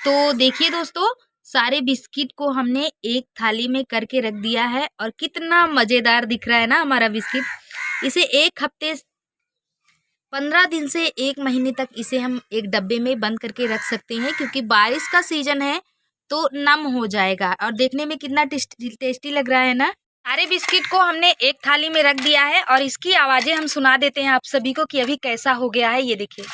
तो देखिए दोस्तों, सारे बिस्किट को हमने एक थाली में करके रख दिया है और कितना मज़ेदार दिख रहा है ना हमारा बिस्किट। इसे 1 हफ्ते 15 दिन से 1 महीने तक इसे हम एक डब्बे में बंद करके रख सकते हैं, क्योंकि बारिश का सीज़न है तो नम हो जाएगा और देखने में कितना टेस्टी लग रहा है ना। सारे बिस्किट को हमने एक थाली में रख दिया है और इसकी आवाज़ें हम सुना देते हैं आप सभी को कि अभी कैसा हो गया है, ये देखिए।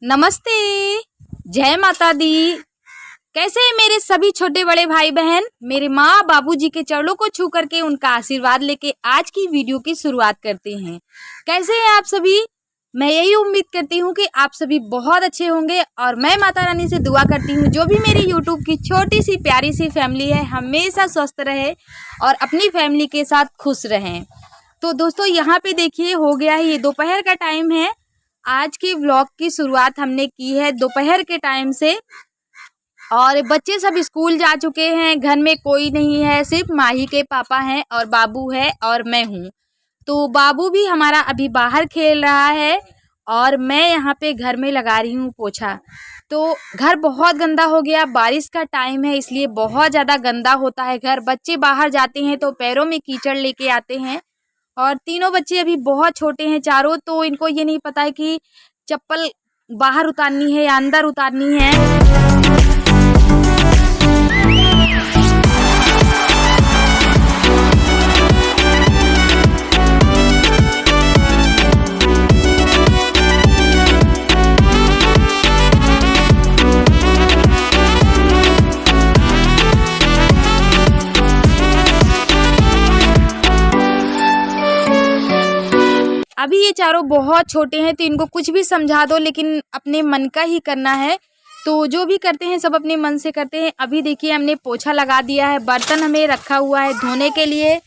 नमस्ते, जय माता दी। कैसे हैं मेरे सभी छोटे बड़े भाई बहन। मेरे माँ बाबूजी के चरणों को छू करके उनका आशीर्वाद लेके आज की वीडियो की शुरुआत करते हैं। कैसे हैं आप सभी? मैं यही उम्मीद करती हूँ कि आप सभी बहुत अच्छे होंगे और मैं माता रानी से दुआ करती हूँ जो भी मेरी यूट्यूब की छोटी सी प्यारी सी फैमिली है हमेशा स्वस्थ रहे और अपनी फैमिली के साथ खुश रहें। तो दोस्तों यहाँ पे देखिए हो गया है, ये दोपहर का टाइम है। आज की व्लॉग की शुरुआत हमने की है दोपहर के टाइम से और बच्चे सब स्कूल जा चुके हैं। घर में कोई नहीं है, सिर्फ माही के पापा हैं और बाबू है और मैं हूँ। तो बाबू भी हमारा अभी बाहर खेल रहा है और मैं यहाँ पे घर में लगा रही हूँ पोछा। तो घर बहुत गंदा हो गया, बारिश का टाइम है इसलिए बहुत ज़्यादा गंदा होता है घर। बच्चे बाहर जाते हैं तो पैरों में कीचड़ लेके आते हैं और तीनों बच्चे अभी बहुत छोटे हैं चारों, तो इनको ये नहीं पता है कि चप्पल बाहर उतारनी है या अंदर उतारनी है। अभी ये चारों बहुत छोटे हैं तो इनको कुछ भी समझा दो लेकिन अपने मन का ही करना है। तो जो भी करते हैं सब अपने मन से करते हैं। अभी देखिए हमने पोछा लगा दिया है, बर्तन हमें रखा हुआ है धोने के लिए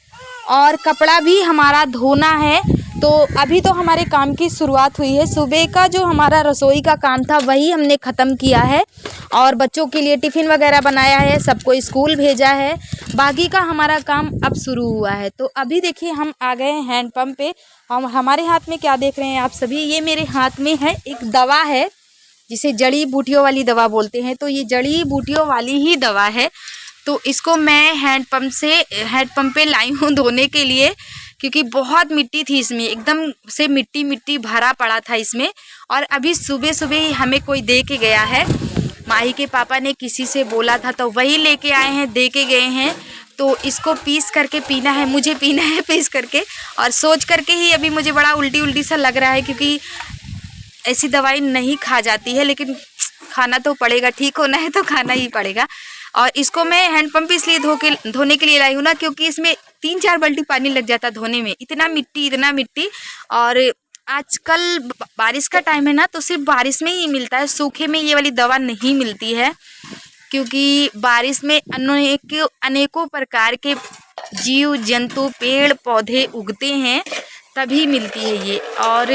और कपड़ा भी हमारा धोना है। तो अभी तो हमारे काम की शुरुआत हुई है। सुबह का जो हमारा रसोई का काम था वही हमने ख़त्म किया है और बच्चों के लिए टिफ़िन वगैरह बनाया है, सबको स्कूल भेजा है। बाकी का हमारा काम अब शुरू हुआ है। तो अभी देखिए हम आ गए हैं हैंडपम्प पे। हम हमारे हाथ में क्या देख रहे हैं आप सभी, ये मेरे हाथ में है एक दवा है जिसे जड़ी बूटियों वाली दवा बोलते हैं। तो ये जड़ी बूटियों वाली ही दवा है। तो इसको मैं हैंडपम्प पे लाई हूँ धोने के लिए, क्योंकि बहुत मिट्टी थी इसमें, एकदम से मिट्टी मिट्टी भरा पड़ा था इसमें। और अभी सुबह सुबह ही हमें कोई दे के गया है, माही के पापा ने किसी से बोला था तो वही लेके आए हैं, दे के गए हैं। तो इसको पीस करके पीना है, मुझे पीना है पीस करके। और सोच करके ही अभी मुझे बड़ा उल्टी उल्टी सा लग रहा है, क्योंकि ऐसी दवाई नहीं खा जाती है लेकिन खाना तो पड़ेगा, ठीक होना है तो खाना ही पड़ेगा। और इसको मैं हैंडपम्प इसलिए धोने के लिए लाई हूँ ना, क्योंकि इसमें 3-4 बाल्टी पानी लग जाता धोने में, इतना मिट्टी। और आजकल बारिश का टाइम है ना, तो सिर्फ बारिश में ही मिलता है, सूखे में ये वाली दवा नहीं मिलती है। क्योंकि बारिश में अनेकों प्रकार के जीव जंतु पेड़ पौधे उगते हैं तभी मिलती है ये। और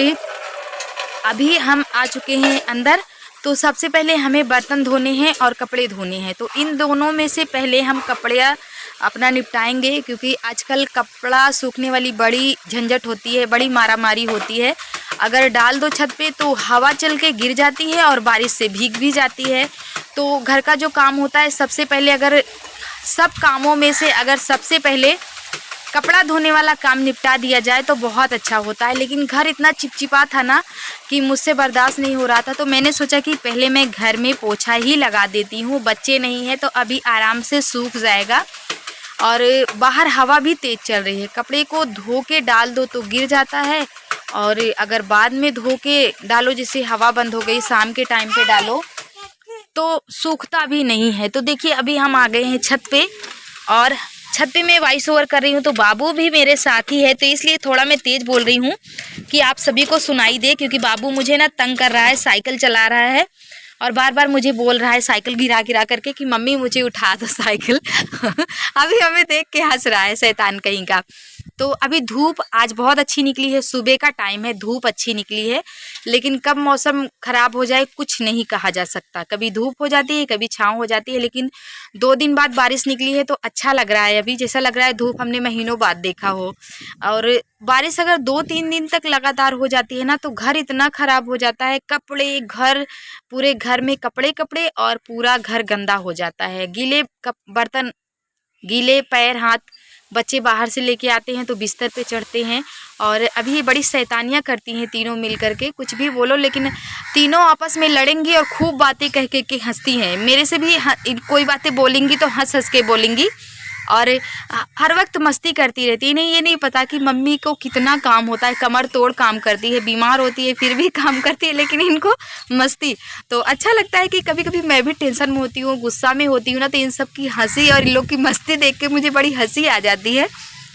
अभी हम आ चुके हैं अंदर। तो सबसे पहले हमें बर्तन धोने हैं और कपड़े धोने हैं। तो इन दोनों में से पहले हम कपड़े अपना निपटाएंगे, क्योंकि आजकल कपड़ा सूखने वाली बड़ी झंझट होती है, बड़ी मारामारी होती है। अगर डाल दो छत पे तो हवा चल के गिर जाती है और बारिश से भीग भी जाती है। तो घर का जो काम होता है सबसे पहले, अगर सब कामों में से अगर सबसे पहले कपड़ा धोने वाला काम निपटा दिया जाए तो बहुत अच्छा होता है। लेकिन घर इतना चिपचिपा था ना कि मुझसे बर्दाश्त नहीं हो रहा था, तो मैंने सोचा कि पहले मैं घर में पोछा ही लगा देती हूँ। बच्चे नहीं हैं तो अभी आराम से सूख जाएगा और बाहर हवा भी तेज़ चल रही है। कपड़े को धो के डाल दो तो गिर जाता है और अगर बाद में धो के डालो, जैसे हवा बंद हो गई शाम के टाइम पे डालो तो सूखता भी नहीं है। तो देखिए अभी हम आ गए हैं छत पे और छत पे मैं वॉइस ओवर कर रही हूँ, तो बाबू भी मेरे साथ ही है, तो इसलिए थोड़ा मैं तेज़ बोल रही हूँ कि आप सभी को सुनाई दे। क्योंकि बाबू मुझे ना तंग कर रहा है, साइकिल चला रहा है और बार बार मुझे बोल रहा है साइकिल गिरा करके कि मम्मी मुझे उठा दो साइकिल। अभी हमें देख के हंस रहा है शैतान कहीं का। तो अभी धूप आज बहुत अच्छी निकली है, सुबह का टाइम है, धूप अच्छी निकली है, लेकिन कब मौसम ख़राब हो जाए कुछ नहीं कहा जा सकता। कभी धूप हो जाती है, कभी छाँव हो जाती है, लेकिन 2 दिन बाद बारिश निकली है तो अच्छा लग रहा है। अभी जैसा लग रहा है धूप हमने महीनों बाद देखा हो। और बारिश अगर 2-3 दिन तक लगातार हो जाती है ना तो घर इतना ख़राब हो जाता है, कपड़े घर पूरे घर में कपड़े और पूरा घर गंदा हो जाता है। गीले बर्तन, गीले पैर हाथ बच्चे बाहर से लेके आते हैं तो बिस्तर पे चढ़ते हैं। और अभी ये बड़ी शैतानियाँ करती हैं तीनों मिल करके, कुछ भी बोलो लेकिन तीनों आपस में लड़ेंगी और खूब बातें कह के हंसती हैं। मेरे से भी कोई बातें बोलेंगी तो हंस हंस के बोलेंगी और हर वक्त मस्ती करती रहती है। इन्हें ये नहीं पता कि मम्मी को कितना काम होता है, कमर तोड़ काम करती है, बीमार होती है फिर भी काम करती है, लेकिन इनको मस्ती तो अच्छा लगता है कि कभी कभी मैं भी टेंशन में होती हूँ, गुस्सा में होती हूँ ना, तो इन सब की हंसी और इन लोग की मस्ती देख के मुझे बड़ी हंसी आ जाती है।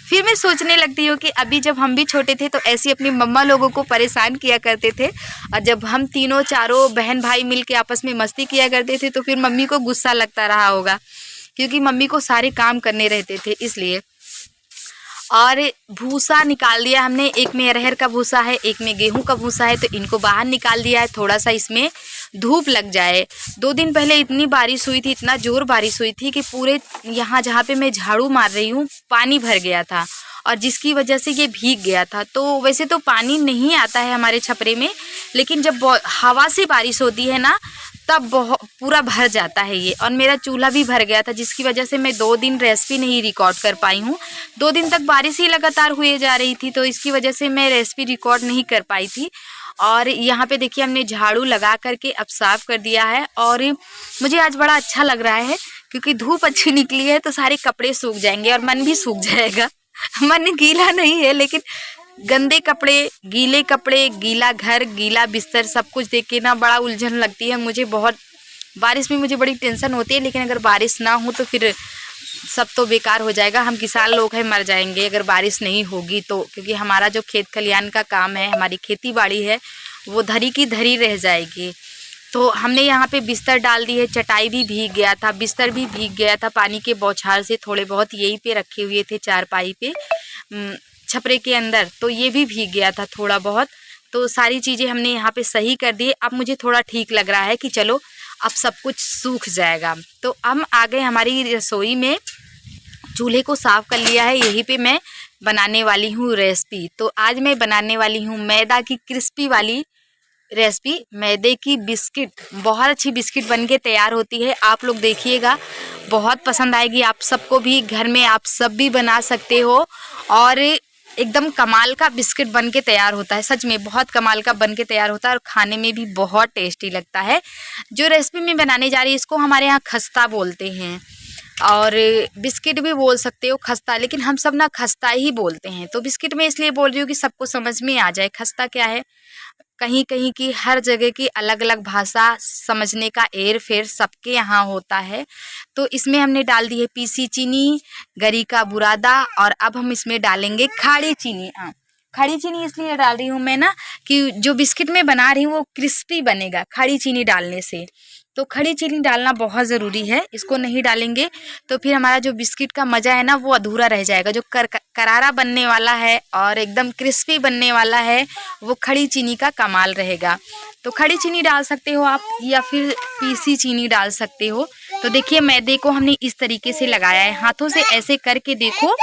फिर मैं सोचने लगती हूँ कि अभी जब हम भी छोटे थे तो ऐसी अपनी मम्मा लोगों को परेशान किया करते थे, और जब हम तीनों चारों बहन भाई मिल के आपस में मस्ती किया करते थे तो फिर मम्मी को गुस्सा लगता रहा होगा, क्योंकि मम्मी को सारे काम करने रहते थे इसलिए। और भूसा निकाल दिया हमने, एक में अरहर का भूसा है, एक में गेहूं का भूसा है, तो इनको बाहर निकाल दिया है, थोड़ा सा इसमें धूप लग जाए। 2 दिन पहले इतनी बारिश हुई थी, इतना जोर बारिश हुई थी कि पूरे यहाँ जहाँ पे मैं झाड़ू मार रही हूँ पानी भर गया था, और जिसकी वजह से ये भीग गया था। तो वैसे तो पानी नहीं आता है हमारे छपरे में, लेकिन जब हवा से बारिश होती है ना तब बहुत पूरा भर जाता है ये। और मेरा चूल्हा भी भर गया था, जिसकी वजह से मैं 2 दिन रेसिपी नहीं रिकॉर्ड कर पाई हूँ। 2 दिन तक बारिश ही लगातार हुए जा रही थी, तो इसकी वजह से मैं रेसिपी रिकॉर्ड नहीं कर पाई थी। और यहाँ पे देखिए हमने झाड़ू लगा करके अब साफ़ कर दिया है, और मुझे आज बड़ा अच्छा लग रहा है क्योंकि धूप अच्छी निकली है तो सारे कपड़े सूख जाएंगे और मन भी सूख जाएगा। मन गीला नहीं है, लेकिन गंदे कपड़े, गीला घर, गीला बिस्तर सब कुछ देख के ना बड़ा उलझन लगती है मुझे। बहुत बारिश में मुझे बड़ी टेंशन होती है, लेकिन अगर बारिश ना हो तो फिर सब तो बेकार हो जाएगा। हम किसान लोग हैं, मर जाएंगे अगर बारिश नहीं होगी तो, क्योंकि हमारा जो खेत खलियान का काम है, हमारी खेती बाड़ी है, वो धरी की धरी रह जाएगी। तो हमने यहाँ पे बिस्तर डाल दी है, चटाई भी भीग गया था, बिस्तर भी भीग गया था पानी के बौछार से, थोड़े बहुत यहीं पे रखे हुए थे चारपाई पे छपरे के अंदर, तो ये भी भीग गया था थोड़ा बहुत। तो सारी चीज़ें हमने यहाँ पे सही कर दी। अब मुझे थोड़ा ठीक लग रहा है कि चलो अब सब कुछ सूख जाएगा। तो हम आ गए हमारी रसोई में, चूल्हे को साफ़ कर लिया है, यहीं पे मैं बनाने वाली हूँ रेसिपी। तो आज मैं बनाने वाली हूँ मैदा की क्रिस्पी वाली रेसिपी, मैदे की बिस्किट। बहुत अच्छी बिस्किट बन के तैयार होती है, आप लोग देखिएगा, बहुत पसंद आएगी आप सबको भी। घर में आप सब भी बना सकते हो, और एकदम कमाल का बिस्किट बन के तैयार होता है, सच में बहुत कमाल का बन के तैयार होता है, और खाने में भी बहुत टेस्टी लगता है। जो रेसिपी मैं बनाने जा रही हूँ इसको हमारे यहाँ खस्ता बोलते हैं, और बिस्किट भी बोल सकते हो खस्ता, लेकिन हम सब ना खस्ता ही बोलते हैं। तो बिस्किट में इसलिए बोल रही हूँ कि सबको समझ में आ जाए खस्ता क्या है। कहीं कहीं की हर जगह की अलग अलग भाषा समझने का एर फेर सबके यहाँ होता है। तो इसमें हमने डाल दी है पीसी चीनी, गरी का बुरादा, और अब हम इसमें डालेंगे खाड़ी चीनी। खड़ी चीनी इसलिए डाल रही हूँ मैं ना कि जो बिस्किट में बना रही हूँ वो क्रिस्पी बनेगा खड़ी चीनी डालने से। तो खड़ी चीनी डालना बहुत ज़रूरी है, इसको नहीं डालेंगे तो फिर हमारा जो बिस्किट का मज़ा है ना वो अधूरा रह जाएगा। जो करारा बनने वाला है और एकदम क्रिस्पी बनने वाला है वो खड़ी चीनी का कमाल रहेगा। तो खड़ी चीनी डाल सकते हो आप, या फिर पीसी चीनी डाल सकते हो। तो देखिए मैदे को हमने इस तरीके से लगाया है, हाथों से ऐसे करके देखो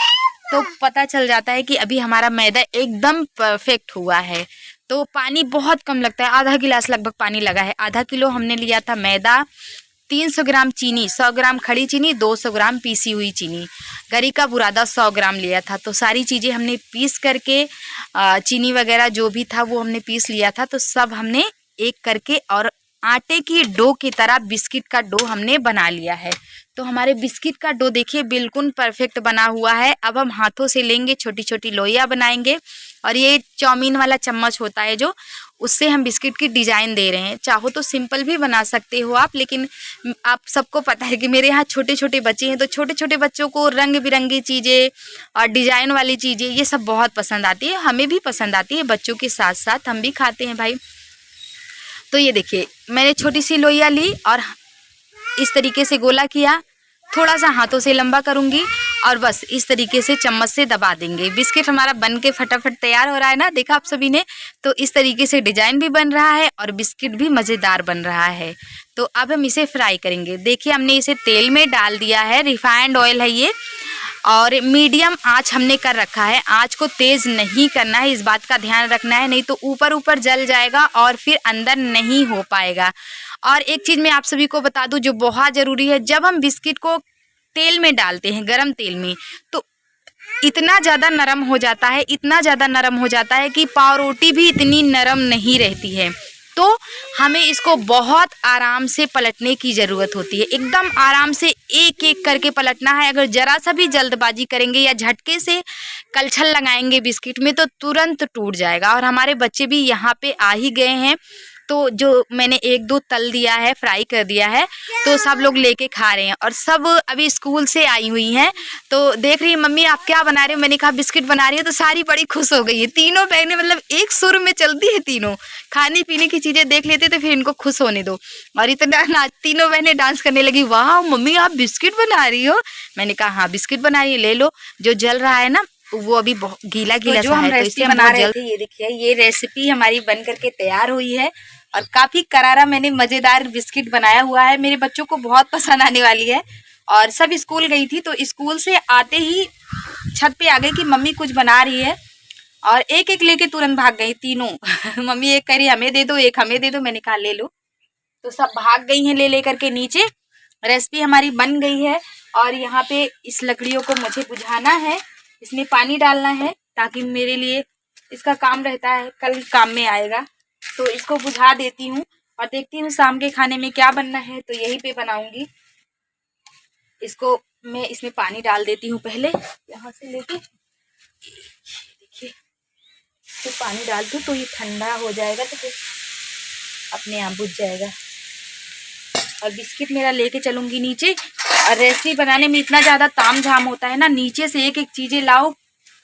तो पता चल जाता है कि अभी हमारा मैदा एकदम परफेक्ट हुआ है। तो पानी बहुत कम लगता है, आधा गिलास लगभग पानी लगा है। आधा किलो हमने लिया था मैदा, 300 ग्राम चीनी, 100 ग्राम खड़ी चीनी, 200 ग्राम पीसी हुई चीनी, गरी का बुरादा 100 ग्राम लिया था। तो सारी चीज़ें हमने पीस करके, चीनी वगैरह जो भी था वो हमने पीस लिया था। तो सब हमने एक करके और आटे की डो की तरह बिस्किट का डो हमने बना लिया है। तो हमारे बिस्किट का डो देखिए बिल्कुल परफेक्ट बना हुआ है। अब हम हाथों से लेंगे, छोटी छोटी लोइयाँ बनाएंगे, और ये चाउमीन वाला चम्मच होता है जो, उससे हम बिस्किट की डिज़ाइन दे रहे हैं। चाहो तो सिंपल भी बना सकते हो आप, लेकिन आप सबको पता है कि मेरे यहाँ छोटे छोटे बच्चे हैं, तो छोटे छोटे बच्चों को रंग बिरंगी चीज़ें और डिज़ाइन वाली चीज़ें ये सब बहुत पसंद आती है। हमें भी पसंद आती है, बच्चों के साथ साथ हम भी खाते हैं भाई। तो ये देखिए मैंने छोटी सी लोइयाँ ली और इस तरीके से गोला किया, थोड़ा सा हाथों से लंबा करूँगी और बस इस तरीके से चम्मच से दबा देंगे। बिस्किट हमारा बन के फटाफट तैयार हो रहा है ना, देखा आप सभी ने। तो इस तरीके से डिजाइन भी बन रहा है और बिस्किट भी मज़ेदार बन रहा है। तो अब हम इसे फ्राई करेंगे। देखिए हमने इसे तेल में डाल दिया है, रिफाइंड ऑयल है ये, और मीडियम आंच हमने कर रखा है। आंच को तेज़ नहीं करना है, इस बात का ध्यान रखना है, नहीं तो ऊपर ऊपर जल जाएगा और फिर अंदर नहीं हो पाएगा। और एक चीज़ मैं आप सभी को बता दूं जो बहुत ज़रूरी है, जब हम बिस्किट को तेल में डालते हैं, गरम तेल में, तो इतना ज़्यादा नरम हो जाता है, इतना ज़्यादा नरम हो जाता है कि पाव रोटी भी इतनी नरम नहीं रहती है। तो हमें इसको बहुत आराम से पलटने की ज़रूरत होती है, एकदम आराम से एक एक करके पलटना है। अगर ज़रा सा भी जल्दबाजी करेंगे या झटके से कलछल लगाएंगे बिस्किट में तो तुरंत टूट जाएगा। और हमारे बच्चे भी यहाँ पे आ ही गए हैं, तो जो मैंने एक दो तल दिया है, फ्राई कर दिया है, तो सब लोग लेके खा रहे हैं। और सब अभी स्कूल से आई हुई हैं, तो देख रही है मम्मी आप क्या बना रहे हो। मैंने कहा बिस्किट बना रही है, तो सारी बड़ी खुश हो गई है। तीनों बहनें मतलब एक सुर में चलती है, तीनों खाने पीने की चीज़ें देख लेते तो फिर इनको खुश होने दो। और इतना तीनों बहनें डांस करने लगी, वाह मम्मी आप बिस्किट बना रही हो। मैंने कहा हाँ बिस्किट बना रही है, ले लो। जो जल रहा है ना वो अभी बहुत गीला गीला सा है, तो इसलिए बना रहे थे। ये देखिए ये रेसिपी हमारी बन करके तैयार हुई है और काफ़ी करारा मैंने मज़ेदार बिस्किट बनाया हुआ है। मेरे बच्चों को बहुत पसंद आने वाली है। और सब स्कूल गई थी, तो स्कूल से आते ही छत पे आ गई कि मम्मी कुछ बना रही है, और एक एक लेके तुरंत भाग गई तीनों। मम्मी एक कह रही हमें दे दो, एक हमें दे दो। मैंने कहा ले लो। तो सब भाग गई हैं ले करके नीचे। रेसिपी हमारी बन गई है और यहाँ पे इस लकड़ियों को मुझे बुझाना है, इसमें पानी डालना है, ताकि मेरे लिए इसका काम रहता है, कल काम में आएगा। तो इसको बुझा देती हूँ और देखती हूँ शाम के खाने में क्या बनना है, तो यहीं पे बनाऊंगी। इसको मैं इसमें पानी डाल देती हूँ पहले, यहाँ से लेके देखिए, तो पानी डाल दूँ तो ये ठंडा हो जाएगा, तो फिर अपने आप बुझ जाएगा। और बिस्किट मेरा लेके चलूँगी नीचे। और रेसिपी बनाने में इतना ज़्यादा ताम झाम होता है ना, नीचे से एक एक चीज़ें लाओ,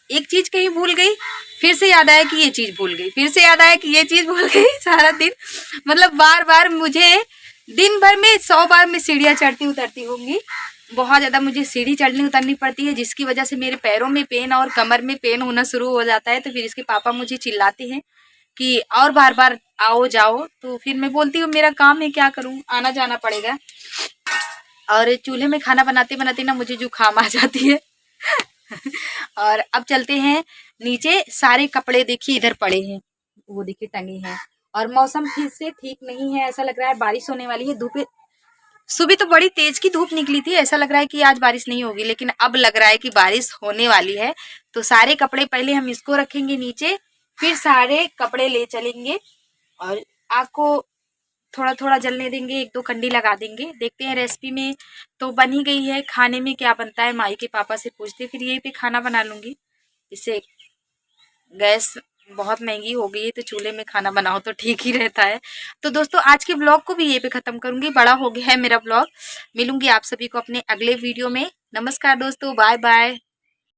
एक चीज़ कहीं भूल गई, फिर से याद आया कि ये चीज़ भूल गई, फिर से याद आया कि ये चीज़ भूल गई। सारा दिन मतलब बार बार मुझे दिन भर में 100 बार मैं सीढ़ियाँ चढ़ती उतरती होंगी। बहुत ज़्यादा मुझे सीढ़ी चढ़नी उतरनी पड़ती है, जिसकी वजह से मेरे पैरों में पेन और कमर में पेन होना शुरू हो जाता है। तो फिर इसके पापा मुझे चिल्लाते हैं कि और बार बार आओ जाओ, तो फिर मैं बोलती हूँ मेरा काम है, क्या करूँ, आना जाना पड़ेगा। और चूल्हे में खाना बनाते बनाते ना मुझे जुकाम आ जाती है। और अब चलते हैं नीचे। सारे कपड़े देखिए इधर पड़े हैं, वो देखिए टंगे हैं। और मौसम फिर से ठीक नहीं है, ऐसा लग रहा है बारिश होने वाली है। धूप सुबह तो बड़ी तेज की धूप निकली थी, ऐसा लग रहा है कि आज बारिश नहीं होगी, लेकिन अब लग रहा है कि बारिश होने वाली है। तो सारे कपड़े पहले हम इसको रखेंगे नीचे, फिर सारे कपड़े ले चलेंगे और आग को थोड़ा थोड़ा जलने देंगे, एक दो कंडी लगा देंगे। देखते हैं रेसिपी में तो बन ही गई है, खाने में क्या बनता है माई के पापा से पूछते, फिर यहीं पे खाना बना लूँगी। इससे गैस बहुत महंगी हो गई है, तो चूल्हे में खाना बनाओ तो ठीक ही रहता है। तो दोस्तों आज के ब्लॉग को भी यहीं पे ख़त्म करूँगी, बड़ा हो गया है मेरा ब्लॉग। मिलूँगी आप सभी को अपने अगले वीडियो में। नमस्कार दोस्तों, बाय बाय।